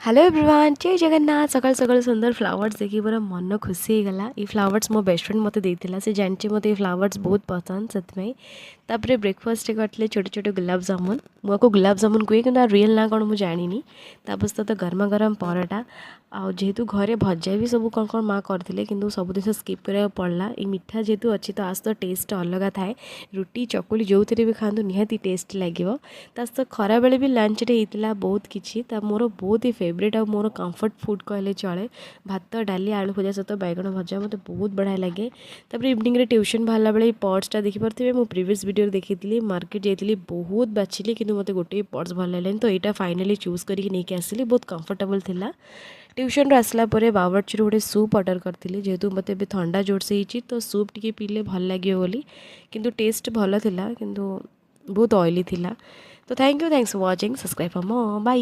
Hello everyone जय जगन्नाथ सकाल सकाल सुंदर फ्लावर्स देखिए पूरा मन खुशी हो गला। ये फ्लावर्स मो बेस्ट फ्रेंड मत देता से जानचे मत ये फ्लावर्स बहुत पसंद से तापर ब्रेकफास्ट करते छोटे छोटे गुलाब जामुन मुझे गुलाब जामुन कहे कि रियल ना कौन मुझे जानी तो गरमा गरम पराठा जेहेतु घरे भजा भी सब कौन कौन माँ करते कि सब जिन स्किप करा पड़ा ये मिठा जेहेतु अच्छी तो आज तो टेस्ट अलग थाए रुटी चकुली जो थे भी खातु निहाती टेस्ट लगे तो खरा बेले भी लंच रे होता बहुत किसी मोर बहुत ही फेवरेट आ मोर कंफर्ट फूड कहले चले भात डाली आलू भजा सहित बैगण भजा मत बहुत बढ़िया लगे। तापर इवनिंग रे ट्यूशन बाहर बेले पर्सटा देखिपे मुझे प्रिवियस वीडियो देखी मार्केट जाइली बहुत बाछिली कि मत गोटे पर्स भल लगे तो यहाँ फाइनाली चूज करके आसिली बहुत कंफर्टेबल थिला। ट्यूशन आसला बावर्ची गोटे सूप ऑर्डर करी जेहेतु मत थंडा जोर से ही तो सूप टी पीले भल लगे बोली किंतु टेस्ट भल थिला किंतु बहुत ऑयली थिला। तो thanks for watching subscribe for more by.